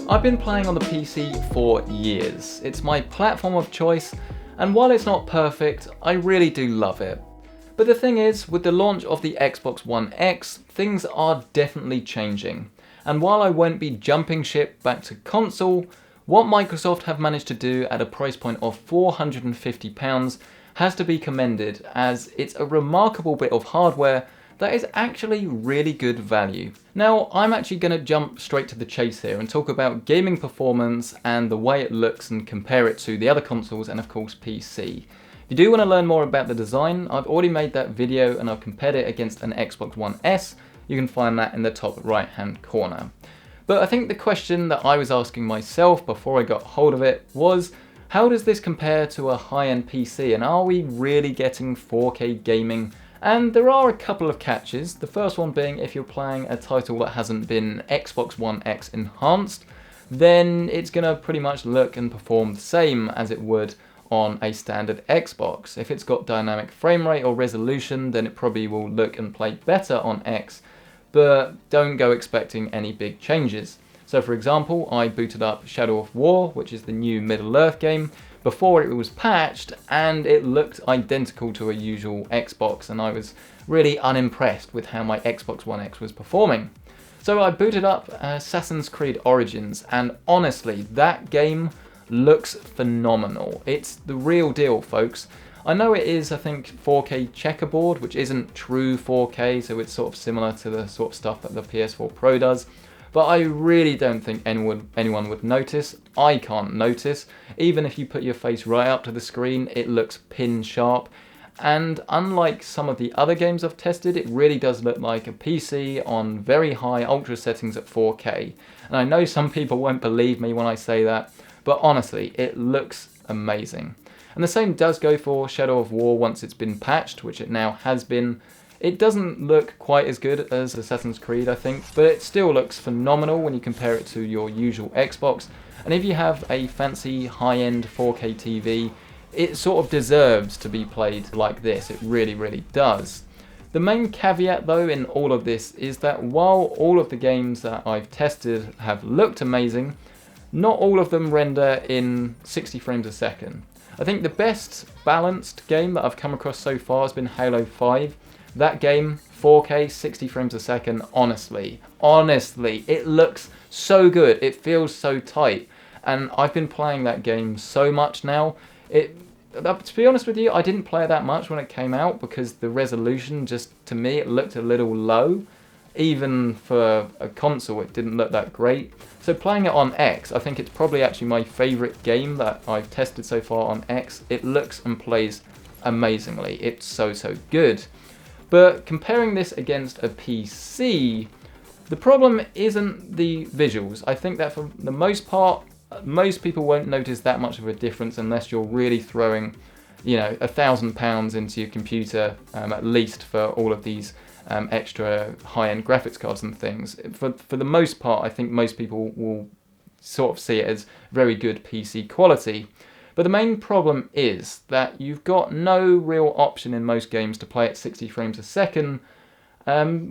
I've been playing on the PC for years. It's my platform of choice, and while it's not perfect, I really do love it. But the thing is, with the launch of the Xbox One X, things are definitely changing. And while I won't be jumping ship back to console, what Microsoft have managed to do at a price point of £450 has to be commended, as it's a remarkable bit of hardware that is actually really good value. Now, I'm actually going to jump straight to the chase here and talk about gaming performance and the way it looks and compare it to the other consoles and of course PC. If you do want to learn more about the design, I've already made that video and I've compared it against an Xbox One S. You can find that in the top right hand corner. But I think the question that I was asking myself before I got hold of it was, how does this compare to a high-end PC, and are we really getting 4K gaming? And there are a couple of catches, the first one being if you're playing a title that hasn't been Xbox One X enhanced, then it's going to pretty much look and perform the same as it would on a standard Xbox. If it's got dynamic frame rate or resolution, then it probably will look and play better on X, but don't go expecting any big changes. So for example, I booted up Shadow of War, which is the new Middle-earth game, before it was patched, and it looked identical to a usual Xbox, and I was really unimpressed with how my Xbox One X was performing. So I booted up Assassin's Creed Origins, and honestly, that game looks phenomenal. It's the real deal, folks. I know it is, I think, 4K checkerboard, which isn't true 4K, so it's sort of similar to the sort of stuff that the PS4 Pro does. But I really don't think anyone would notice. I can't notice. Even if you put your face right up to the screen, it looks pin sharp. And unlike some of the other games I've tested, it really does look like a PC on very high ultra settings at 4K. And I know some people won't believe me when I say that, but honestly, it looks amazing. And the same does go for Shadow of War once it's been patched, which it now has been. It doesn't look quite as good as Assassin's Creed, I think, but it still looks phenomenal when you compare it to your usual Xbox. And if you have a fancy high-end 4K TV, it sort of deserves to be played like this. It really, really does. The main caveat though in all of this is that while all of the games that I've tested have looked amazing, not all of them render in 60 frames a second. I think the best balanced game that I've come across so far has been Halo 5. That game, 4K, 60 frames a second, honestly, it looks so good. It feels so tight. And I've been playing that game so much now. To be honest with you, I didn't play it that much when it came out because the resolution, just to me, it looked a little low. Even for a console, it didn't look that great. So playing it on X, I think it's probably actually my favourite game that I've tested so far on X. It looks and plays amazingly. It's so good. But comparing this against a PC, the problem isn't the visuals. I think that for the most part, most people won't notice that much of a difference unless you're really throwing, £1,000 into your computer, at least for all of these extra high-end graphics cards and things. For the most part, I think most people will sort of see it as very good PC quality. But the main problem is that you've got no real option in most games to play at 60 frames a second,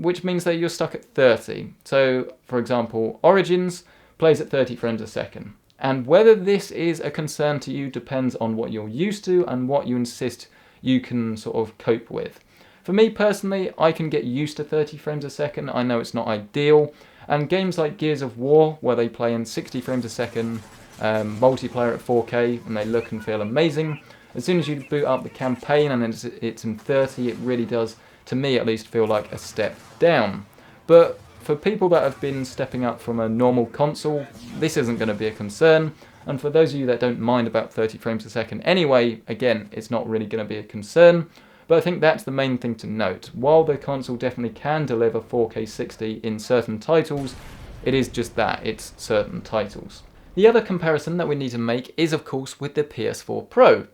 which means that you're stuck at 30. So, for example, Origins plays at 30 frames a second. And whether this is a concern to you depends on what you're used to and what you insist you can sort of cope with. For me personally, I can get used to 30 frames a second. I know it's not ideal. And games like Gears of War, where they play in 60 frames a second, multiplayer at 4K, and they look and feel amazing. As soon as you boot up the campaign and it's in 30, it really does, to me at least, feel like a step down. But for people that have been stepping up from a normal console, this isn't going to be a concern. And for those of you that don't mind about 30 frames a second anyway, again, it's not really going to be a concern. But I think that's the main thing to note. While the console definitely can deliver 4K 60 in certain titles, it is just that, it's certain titles. The other comparison that we need to make is of course with the PS4 Pro.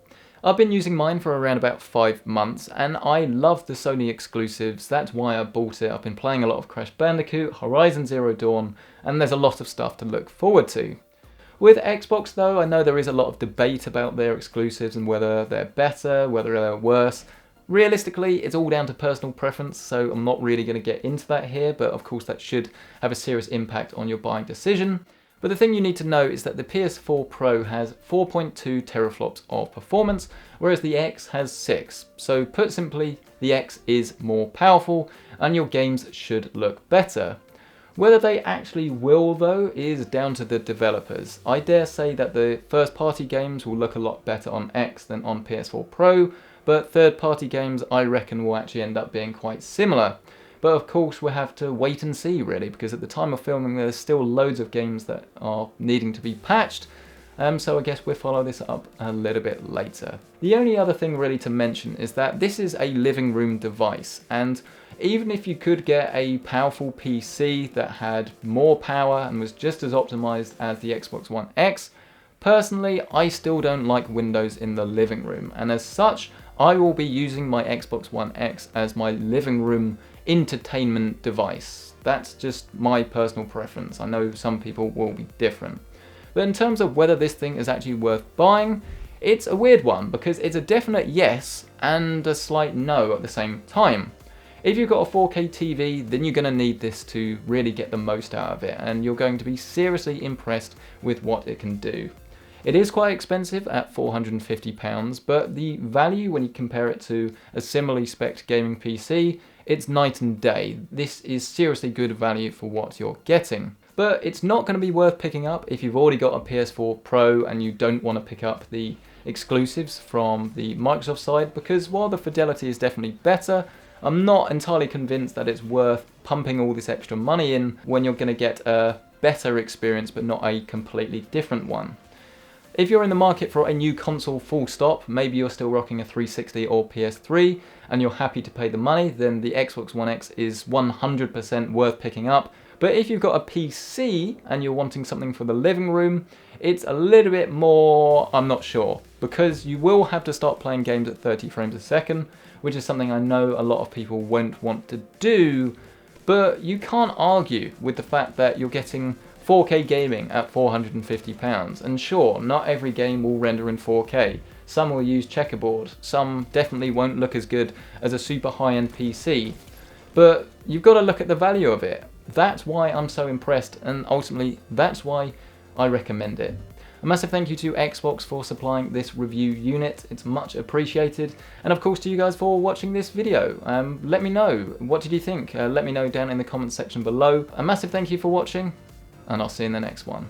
I've been using mine for around about 5 months and I love the Sony exclusives. That's why I bought it. I've been playing a lot of Crash Bandicoot, Horizon Zero Dawn, and there's a lot of stuff to look forward to. With Xbox though, I know there is a lot of debate about their exclusives and whether they're better, whether they're worse. Realistically, it's all down to personal preference, so I'm not really going to get into that here, but of course that should have a serious impact on your buying decision. But the thing you need to know is that the PS4 Pro has 4.2 teraflops of performance, whereas the X has 6. So put simply, the X is more powerful and your games should look better. Whether they actually will though is down to the developers. I dare say that the first party games will look a lot better on X than on PS4 Pro, but third party games I reckon will actually end up being quite similar. But of course we'll have to wait and see really, because at the time of filming there's still loads of games that are needing to be patched, so I guess we'll follow this up a little bit later. The only other thing really to mention is that this is a living room device, and even if you could get a powerful PC that had more power and was just as optimized as the Xbox One X, personally I still don't like Windows in the living room, and as such I will be using my Xbox One X as my living room entertainment device. That's just my personal preference. I know some people will be different. But in terms of whether this thing is actually worth buying, it's a weird one because it's a definite yes and a slight no at the same time. If you've got a 4K TV, then you're going to need this to really get the most out of it, and you're going to be seriously impressed with what it can do. It is quite expensive at £450, but the value when you compare it to a similarly spec'd gaming PC, it's night and day. This is seriously good value for what you're getting. But it's not going to be worth picking up if you've already got a PS4 Pro and you don't want to pick up the exclusives from the Microsoft side, because while the fidelity is definitely better, I'm not entirely convinced that it's worth pumping all this extra money in when you're going to get a better experience but not a completely different one. If you're in the market for a new console full stop, maybe you're still rocking a 360 or PS3 and you're happy to pay the money, then the Xbox One X is 100% worth picking up. But if you've got a PC and you're wanting something for the living room, it's a little bit more, I'm not sure, because you will have to start playing games at 30 frames a second, which is something I know a lot of people won't want to do, but you can't argue with the fact that you're getting 4K gaming at £450, and sure, not every game will render in 4K. Some will use checkerboard, some definitely won't look as good as a super high-end PC, but you've got to look at the value of it. That's why I'm so impressed, and ultimately that's why I recommend it. A massive thank you to Xbox for supplying this review unit, it's much appreciated, and of course to you guys for watching this video. Let me know, what did you think? Let me know down in the comments section below. A massive thank you for watching, and I'll see you in the next one.